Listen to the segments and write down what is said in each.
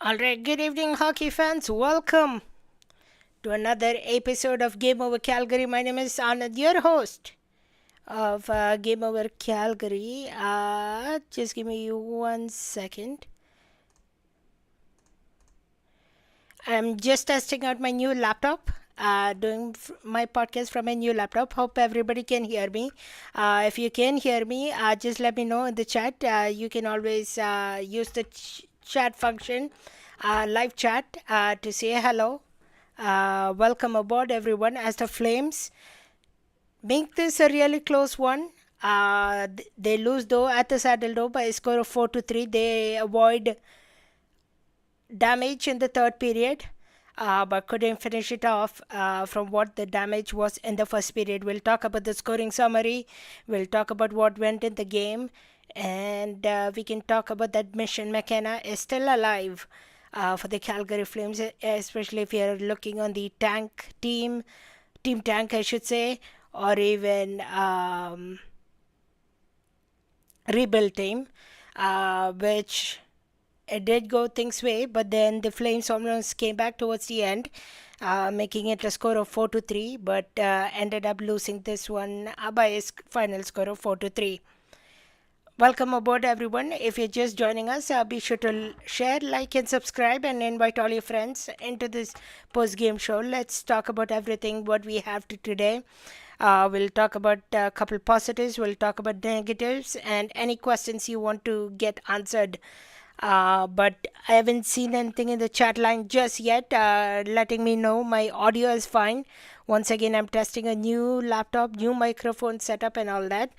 All right, good evening, hockey fans. Welcome to another episode of Game Over Calgary. My name is Anand, your host of Game Over Calgary. Just give me 1 second. I'm just testing out my new laptop. Doing my podcast from a new laptop. Hope everybody can hear me. If you can hear me, just let me know in the chat. You can always use the chat function, live chat, to say hello. Welcome aboard, everyone, as the Flames make this a really close one. They lose though at the Saddle Dome by a score of 4-3. They avoid damage in the third period, but couldn't finish it off from what the damage was in the first period. We'll talk about the scoring summary, we'll talk about what went in the game, and we can talk about that Mission McKenna is still alive for the Calgary Flames, especially if you're looking on the tank team tank, I should say, or even rebuild team, which it did go things way, but then the Flames almost came back towards the end, making it a score of 4-3, but ended up losing this one by a final score of 4-3. Welcome aboard, everyone. If you're just joining us, be sure to share, like, and subscribe, and invite all your friends into this post-game show. Let's talk about everything what we have to today. We'll talk about a couple positives, we'll talk about negatives, and any questions you want to get answered. But I haven't seen anything in the chat line just yet, letting me know my audio is fine. Once again, I'm testing a new laptop, new microphone setup, and all that.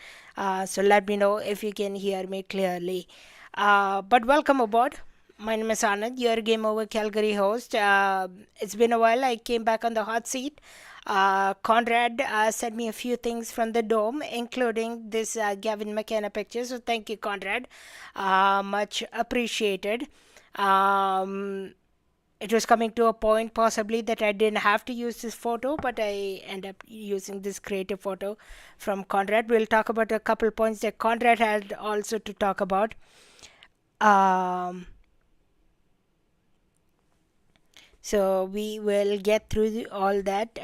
So let me know if you can hear me clearly. But welcome aboard. My name is Anand, your Game Over Calgary host. It's been a while. I came back on the hot seat. Conrad sent me a few things from the dome, including this Gavin McKenna picture. So thank you, Conrad. Much appreciated. It was coming to a point possibly that I didn't have to use this photo, but I end up using this creative photo from Conrad. We'll talk about a couple points that Conrad had also to talk about. So we will get through all that.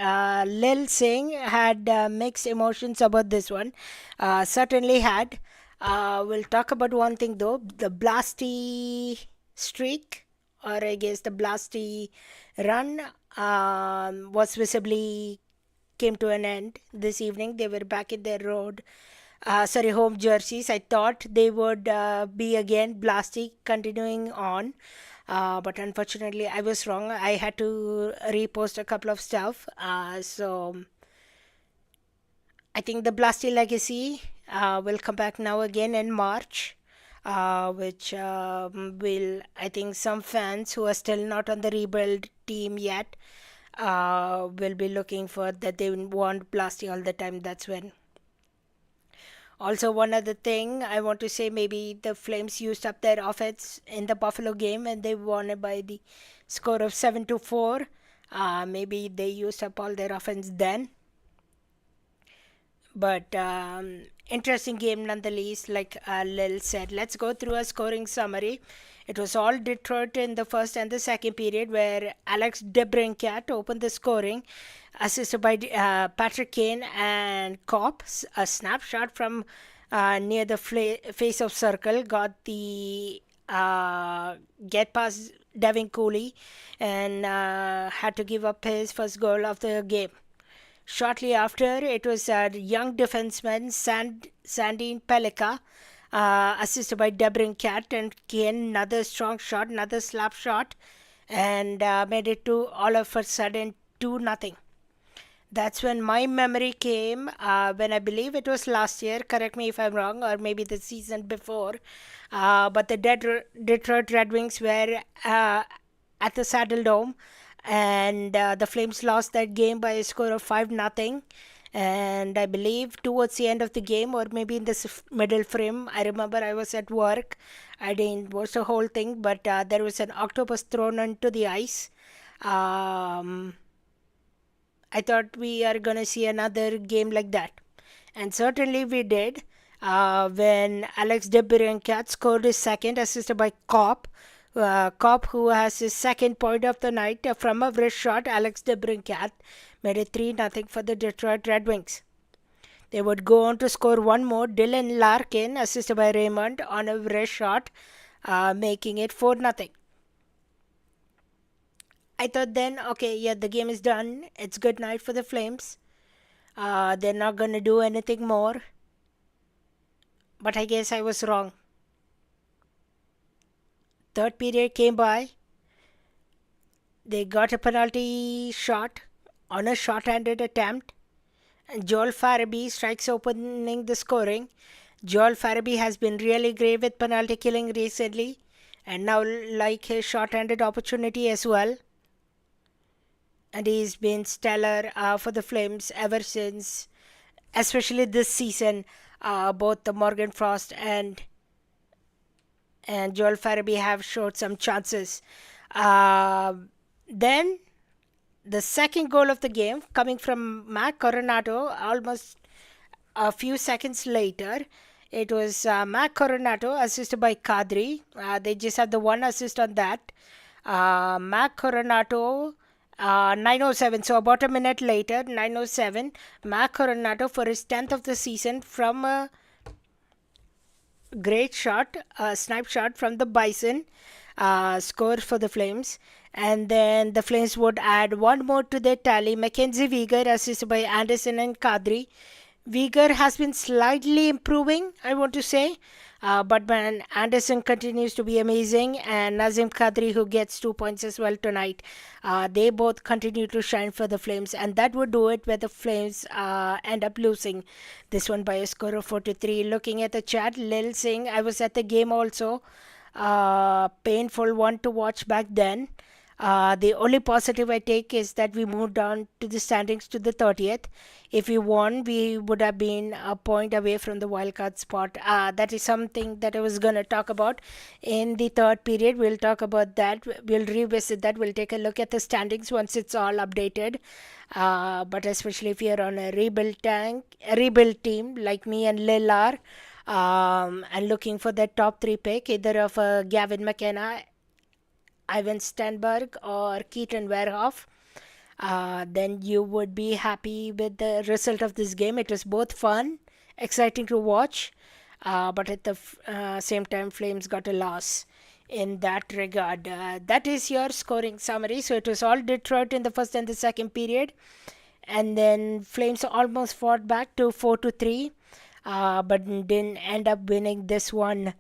Lil Singh had mixed emotions about this one. Certainly had. We'll talk about one thing though, the Blasty streak, or I guess the Blasty run, was visibly came to an end this evening. They were back in their home jerseys. I thought they would be again Blasty continuing on. But unfortunately, I was wrong. I had to repost a couple of stuff. So I think the Blasty legacy will come back now again in March, which will, I think, some fans who are still not on the rebuild team yet will be looking for that. They want Blasty all the time. That's when. Also, one other thing I want to say, maybe the Flames used up their offense in the Buffalo game and they won it by the score of 7-4. Maybe they used up all their offense then. But interesting game nonetheless, like Lil said. Let's go through a scoring summary. It was all Detroit in the first and the second period, where Alex DeBrincat opened the scoring, assisted by Patrick Kane and Kopp. A snapshot from near the face of circle got the get past Devin Cooley and had to give up his first goal of the game. Shortly after, it was a young defenseman, Sandin Pelika, assisted by DeBrincat and Kane. Another strong shot, another slap shot, and made it to all of a sudden 2-0. That's when my memory came, when I believe it was last year, correct me if I'm wrong, or maybe the season before, but the Detroit Red Wings were at the Saddle Dome, and the Flames lost that game by a score of 5-0. And I believe towards the end of the game, or maybe in the middle frame, I remember I was at work. I didn't watch the whole thing, but there was an octopus thrown onto the ice. I thought we are going to see another game like that. And certainly we did, when Alex DeBrincat scored his second, assisted by Kopp, Cop, who has his second point of the night from a wrist shot, Alex DeBrincat, made it 3-0 for the Detroit Red Wings. They would go on to score one more. Dylan Larkin, assisted by Raymond, on a wrist shot, making it 4-0. I thought then, okay, yeah, the game is done. It's good night for the Flames. They're not going to do anything more. But I guess I was wrong. Third period came by. They got a penalty shot on a short-handed attempt. And Joel Farabee strikes opening the scoring. Joel Farabee has been really great with penalty killing recently. And now like his short-handed opportunity as well. And he's been stellar for the Flames ever since, especially this season. Both the Morgan Frost and Joel Farabee have showed some chances. Then the second goal of the game coming from Mac Coronado almost a few seconds later. It was Mac Coronado assisted by Kadri. They just had the one assist on that. Mac Coronado, 9:07. So about a minute later, 9:07, Mac Coronado for his 10th of the season from a great shot, a snipe shot from the Bison, score for the Flames. And then the Flames would add one more to their tally. Mackenzie Weegar, assisted by Anderson and Kadri. Weegar has been slightly improving, I want to say. But man, Anderson continues to be amazing, and Nazim Kadri, who gets 2 points as well tonight. They both continue to shine for the Flames, and that would do it where the Flames end up losing this one by a score of 4-3. Looking at the chat, Lil Singh, I was at the game also. Painful one to watch back then. The only positive I take is that we moved on to the standings to the 30th. If we won, we would have been a point away from the wildcard spot. That is something that I was going to talk about in the third period. We'll talk about that. We'll revisit that. We'll take a look at the standings once it's all updated. But especially if you're on a rebuild team like me and Lil are, and looking for that top 3 pick, either of Gavin McKenna, Ivan Stenberg, or Keaton Verhoff, then you would be happy with the result of this game. It was both fun, exciting to watch, but at the same time, Flames got a loss in that regard. That is your scoring summary. So it was all Detroit in the first and the second period, and then Flames almost fought back to 4-3, but didn't end up winning this one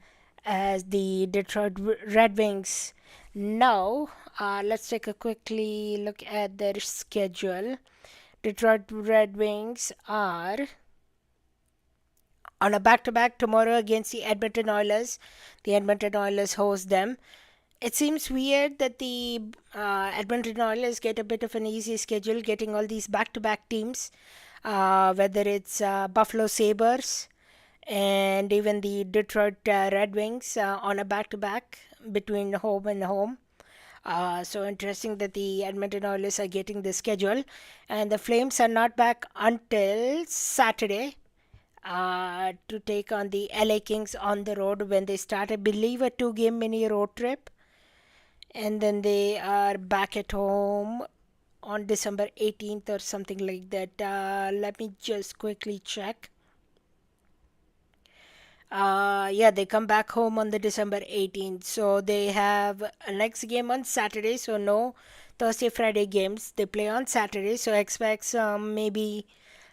as the Detroit Red Wings. Now, let's take a quickly look at their schedule. Detroit Red Wings are on a back-to-back tomorrow against the Edmonton Oilers. The Edmonton Oilers host them. It seems weird that the Edmonton Oilers get a bit of an easy schedule, getting all these back-to-back teams, whether it's Buffalo Sabres and even the Detroit Red Wings on a back-to-back between home and home. So interesting that the Edmonton Oilers are getting the schedule, and the Flames are not back until Saturday to take on the LA Kings on the road when they start, I believe, a 2-game mini road trip, and then they are back at home on December 18th or something like that. Let me just quickly check. They come back home on the December 18th. So they have a next game on Saturday. So no Thursday, Friday games. They play on Saturday. So expect some maybe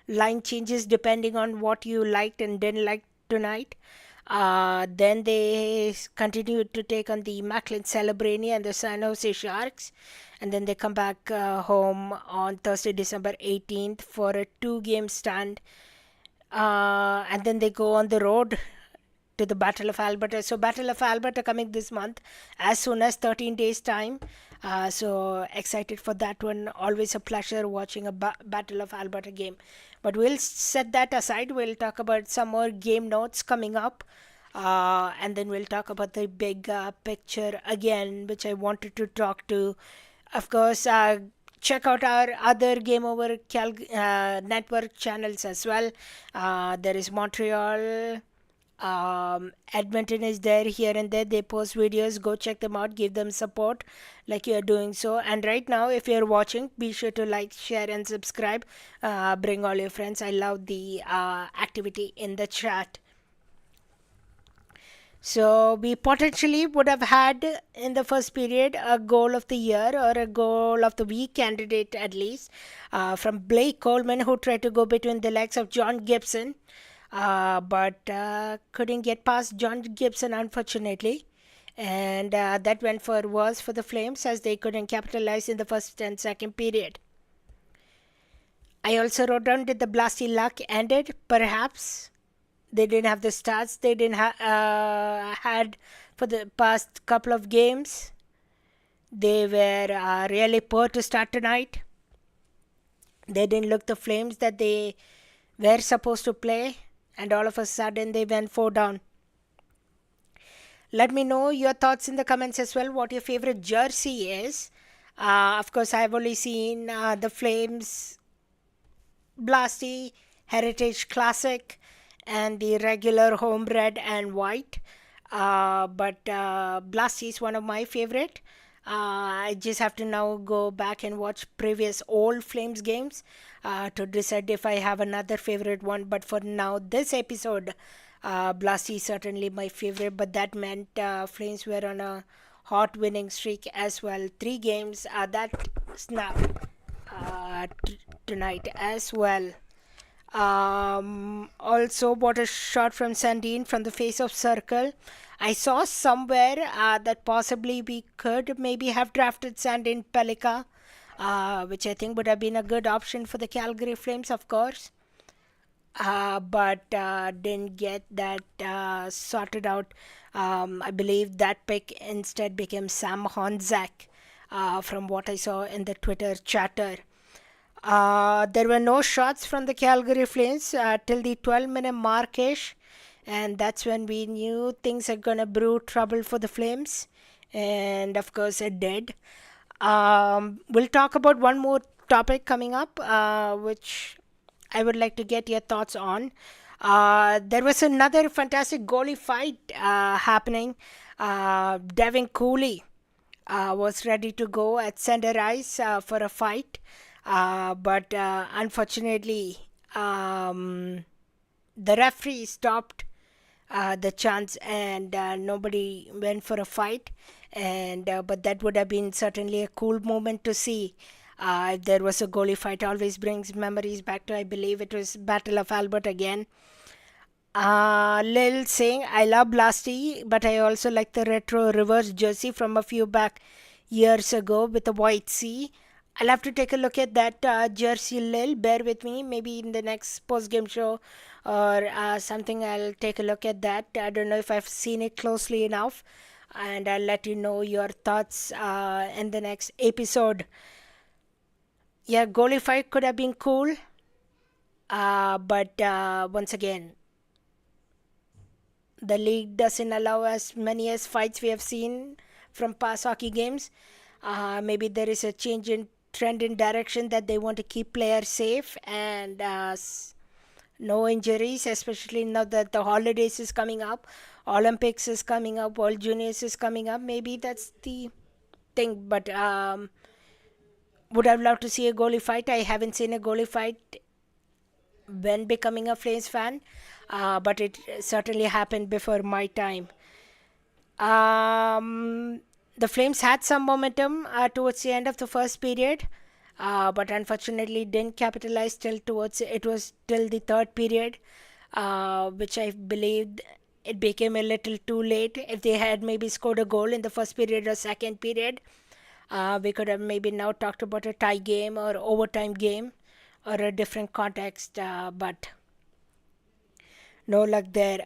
line changes depending on what you liked and didn't like tonight. Then they continue to take on the Macklin Celebrini and the San Jose Sharks. And then they come back home on Thursday, December 18th for a 2-game stand. And then they go on the road to the Battle of Alberta. So Battle of Alberta coming this month as soon as 13 days time. So excited for that one. Always a pleasure watching a Battle of Alberta game. But we'll set that aside. We'll talk about some more game notes coming up. And then we'll talk about the big picture again, which I wanted to talk to. Of course, check out our other Game Over Network channels as well. There is Montreal, Edmonton is there here and there. They post videos. Go check them out. Give them support like you are doing so. And right now, if you're watching, be sure to like, share, and subscribe. Bring all your friends. I love the activity in the chat. So we potentially would have had in the first period a goal of the year or a goal of the week candidate at least, from Blake Coleman, who tried to go between the legs of John Gibson, but couldn't get past John Gibson unfortunately. And that went for worse for the Flames as they couldn't capitalize in the first and second period. I also wrote down, did the Blasty luck ended? Perhaps. They didn't have the stats they didn't had for the past couple of games. They were really poor to start tonight. They didn't look the Flames that they were supposed to play, and all of a sudden they went 4 down. Let me know your thoughts in the comments as well, what your favorite jersey is. Of course, I've only seen the Flames Blasty Heritage Classic and the regular home red and white. But Blasty is one of my favorite. I just have to now go back and watch previous old Flames games to decide if I have another favorite one. But for now, this episode, Blasty is certainly my favorite. But that meant Flames were on a hot winning streak as well. 3 games that snap tonight as well. Also, what a shot from Sandin from the face of circle. I saw somewhere that possibly we could maybe have drafted Sandin Pelika, which I think would have been a good option for the Calgary Flames, of course. But didn't get that sorted out. I believe that pick instead became Sam Honzak, from what I saw in the Twitter chatter. There were no shots from the Calgary Flames till the 12-minute markish, and that's when we knew things are gonna brew trouble for the Flames, and of course it did. We'll talk about one more topic coming up, which I would like to get your thoughts on. There was another fantastic goalie fight happening. Devin Cooley was ready to go at center ice for a fight. But unfortunately, the referee stopped the chance, and nobody went for a fight. And but that would have been certainly a cool moment to see. If there was a goalie fight, always brings memories back to, I believe it was Battle of Albert again. Lil saying, I love Blasty, but I also like the retro reverse jersey from a few back years ago with the white C. I'll have to take a look at that jersey, Lil. Bear with me. Maybe in the next post-game show or something, I'll take a look at that. I don't know if I've seen it closely enough. And I'll let you know your thoughts in the next episode. Yeah, goalie fight could have been cool. But once again, the league doesn't allow as many as fights we have seen from past hockey games. Maybe there is a change in trend in direction that they want to keep players safe and no injuries, especially now that the holidays is coming up, Olympics is coming up, World Juniors is coming up. Maybe that's the thing. But would have loved to see a goalie fight. I haven't seen a goalie fight when becoming a Flames fan, but it certainly happened before my time. The Flames had some momentum towards the end of the first period, but unfortunately didn't capitalize till towards it was till the third period, which I believed it became a little too late. If they had maybe scored a goal in the first period or second period, we could have maybe now talked about a tie game or overtime game or a different context, but no luck there.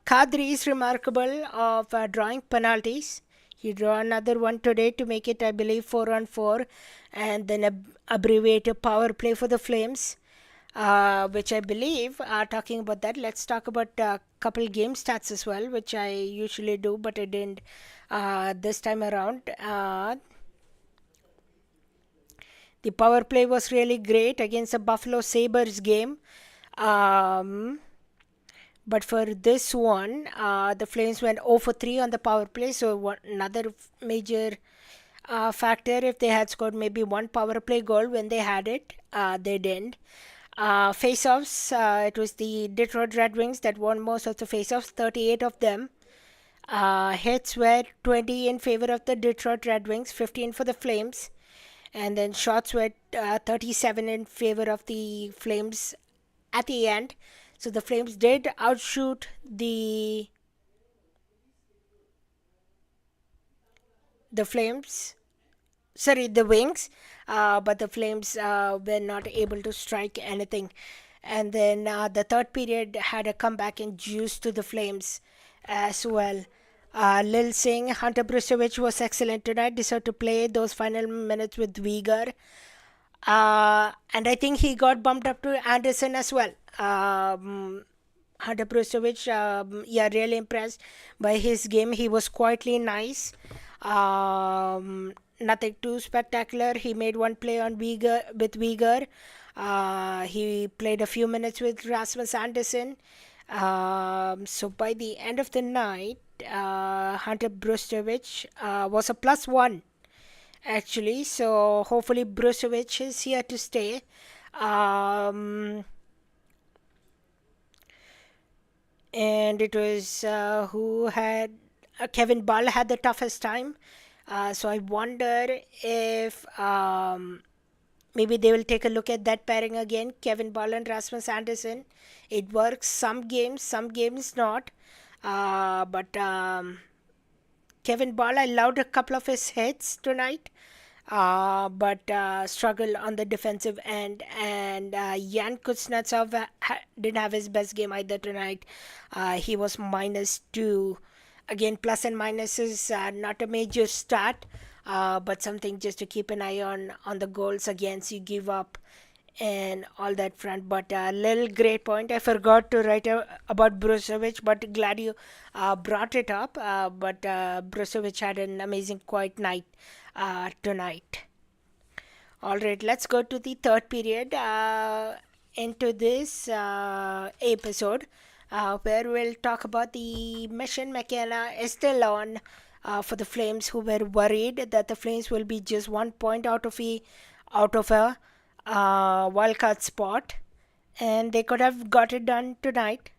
Kadri is remarkable of drawing penalties. He drew another one today to make it, I believe, 4-on-4, and then abbreviate a power play for the Flames, which I believe, talking about that, let's talk about a couple game stats as well, which I usually do, but I didn't this time around. The power play was really great against the Buffalo Sabres game. But for this one, the Flames went 0 for 3 on the power play. So another major factor. If they had scored maybe one power play goal when they had it, they didn't. Face-offs, it was the Detroit Red Wings that won most of the face-offs, 38 of them. Hits were 20 in favor of the Detroit Red Wings, 15 for the Flames. And then shots were 37 in favor of the Flames at the end. So the Flames did outshoot the Flames. Sorry, the Wings, but the Flames were not able to strike anything. And then the third period had a comeback and juice to the Flames as well. Lil Singh, Hunter Brustovich was excellent tonight. Deserved to play those final minutes with vigor. And I think he got bumped up to Anderson as well. Hunter Brustovich, yeah, really impressed by his game. He was quietly nice. Nothing too spectacular. He made one play on Vigor. He played a few minutes with Rasmus Anderson. So by the end of the night, Hunter Brustovich was a +1 actually. So hopefully Brustovich is here to stay. And it was who had Kevin Ball had the toughest time. So I wonder if maybe they will take a look at that pairing again, Kevin Ball and Rasmus Anderson. It works some games not. But Kevin Ball, I loved a couple of his hits tonight. But struggle on the defensive end. And Jan Kuznetsov didn't have his best game either tonight. He was -2. Again, plus and minus is not a major stat, but something just to keep an eye on the goals against you give up and all that front. But a little great point. I forgot to write about Brusovic, but glad you brought it up. But Brusovic had an amazing quiet night tonight. All right, let's go to the third period into this episode where we'll talk about the mission McKenna is still on for the Flames, who were worried that the Flames will be just 1 point out of a wildcard spot, and they could have got it done tonight.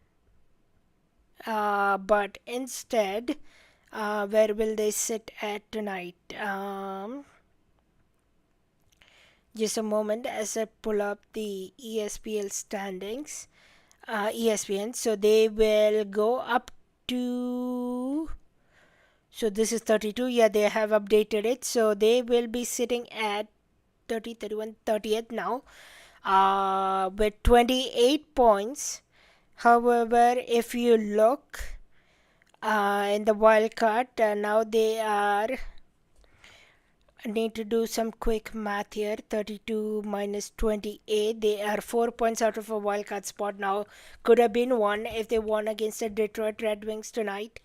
But instead, where will they sit at tonight? Just a moment as I pull up the ESPL standings. ESPN. So they will go up to. So this is 32. Yeah, they have updated it. So they will be sitting at 30, 31, 30th now with 28 points. However, if you look in the wild card, now they are. I need to do some quick math here. 32 minus 28. They are 4 points out of a wildcard spot now. Could have been one if they won against the Detroit Red Wings tonight.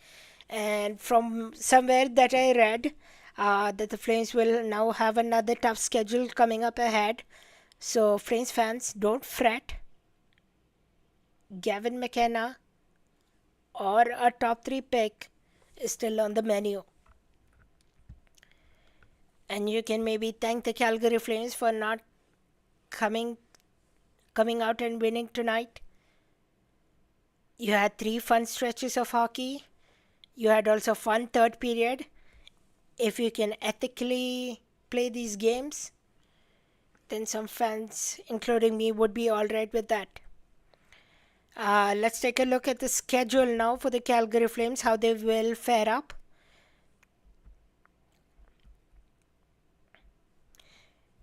And from somewhere that I read, that the Flames will now have another tough schedule coming up ahead. So, Flames fans, don't fret. Gavin McKenna or a top 3 pick is still on the menu. And you can maybe thank the Calgary Flames for not coming out and winning tonight. You had 3 fun stretches of hockey. You had also fun third period. If you can ethically play these games, then some fans, including me, would be alright with that. Let's take a look at the schedule now for the Calgary Flames, how they will fare up.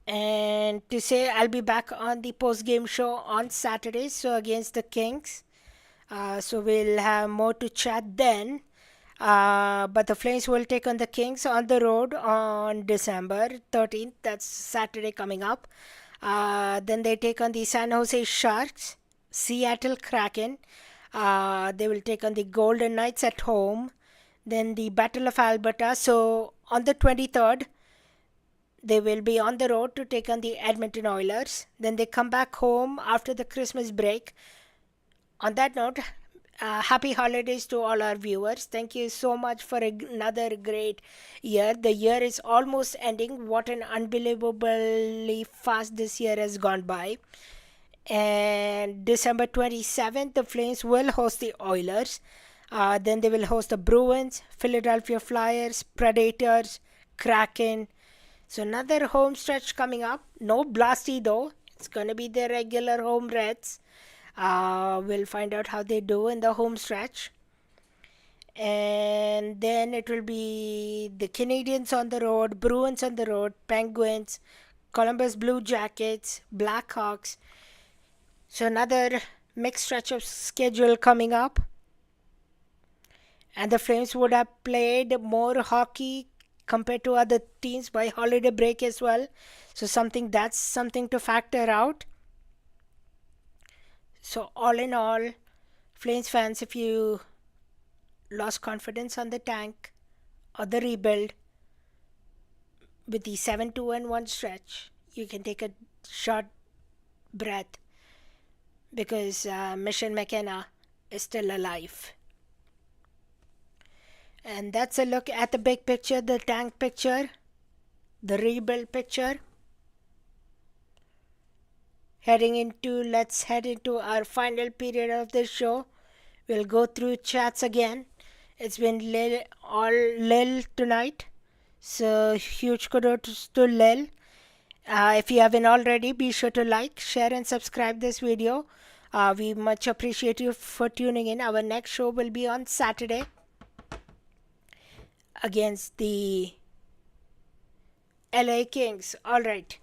And to say I'll be back on the post-game show on Saturday, so against the Kings. So we'll have more to chat then. But the Flames will take on the Kings on the road on December 13th. That's Saturday coming up. Then they take on the San Jose Sharks, Seattle Kraken. They will take on the Golden Knights at home. Then the Battle of Alberta. So on the 23rd, they will be on the road to take on the Edmonton Oilers. Then they come back home after the Christmas break. On that note, Happy holidays to all our viewers. Thank you so much for another great year. The year is almost ending. What an unbelievably fast this year has gone by. And December 27th, the Flames will host the Oilers. Then they will host the Bruins, Philadelphia Flyers, Predators, Kraken. So another home stretch coming up. No Blasty though. It's going to be the regular home Reds. We'll find out how they do in the home stretch. And then it will be the Canadians on the road, Bruins on the road, Penguins, Columbus Blue Jackets, Blackhawks. So another mixed stretch of schedule coming up. And the Flames would have played more hockey compared to other teams by holiday break as well. So that's something to factor out. So all in all, Flames fans, if you lost confidence on the tank or the rebuild with the 7-2-1 stretch, you can take a short breath because Mission McKenna is still alive. And that's a look at the big picture, the tank picture, the rebuild picture. Let's head into our final period of the show. We'll go through chats again. It's been all Lil tonight. So huge kudos to Lil. If you haven't already, be sure to like, share and subscribe this video. We much appreciate you for tuning in. Our next show will be on Saturday against the LA Kings. Alright.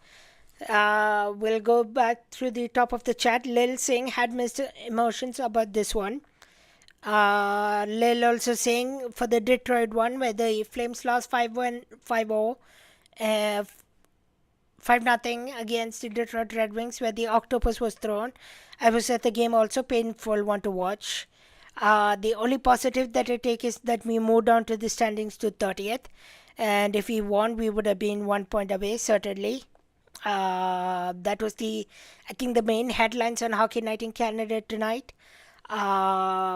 We'll go back through the top of the chat. Lil Singh had mixed emotions about this one. Lil also saying for the Detroit one where the Flames lost 5-1, 5-0, 5-0 against the Detroit Red Wings where the octopus was thrown. I was at the game also, painful one to watch. The only positive that I take is that we moved on to the standings to 30th. And if we won, we would have been 1 point away, certainly. That was I think the main headlines on Hockey Night in Canada tonight. How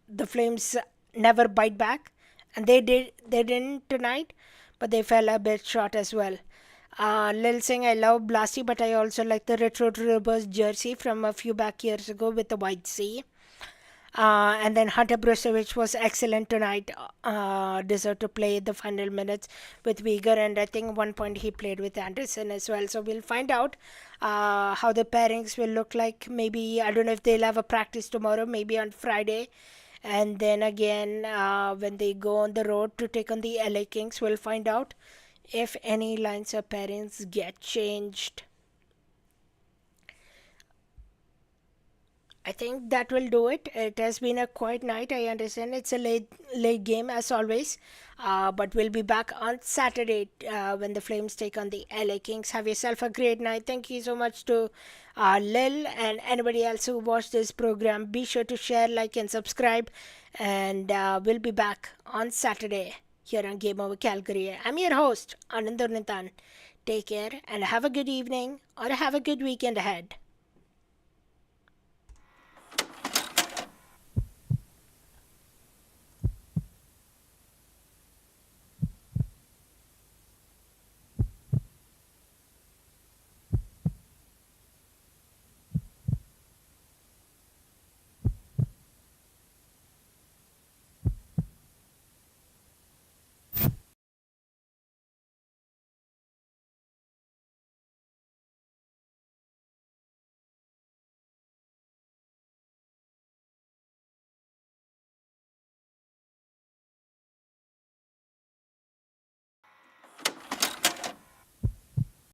the Flames never bite back, and they didn't tonight, but they fell a bit short as well. Lil Singh, I love Blasty, but I also like the retro reverse jersey from a few back years ago with the white C. And then Hunter Brusovich was excellent tonight. Deserved to play the final minutes with Uyghur, and I think 1 point he played with Anderson as well. So we'll find out how the pairings will look like. Maybe, I don't know if they'll have a practice tomorrow, maybe on Friday. And then again, when they go on the road to take on the LA Kings, we'll find out if any lines of pairings get changed. I think that will do it. It has been a quiet night. I understand it's a late game as always, but we'll be back on Saturday when the Flames take on the LA Kings. Have yourself a great night. Thank you so much to Lil and anybody else who watched this program. Be sure to share, like, and subscribe. And we'll be back on Saturday here on Game Over Calgary. I'm your host, Anand Unnithan. Take care and have a good evening or have a good weekend ahead.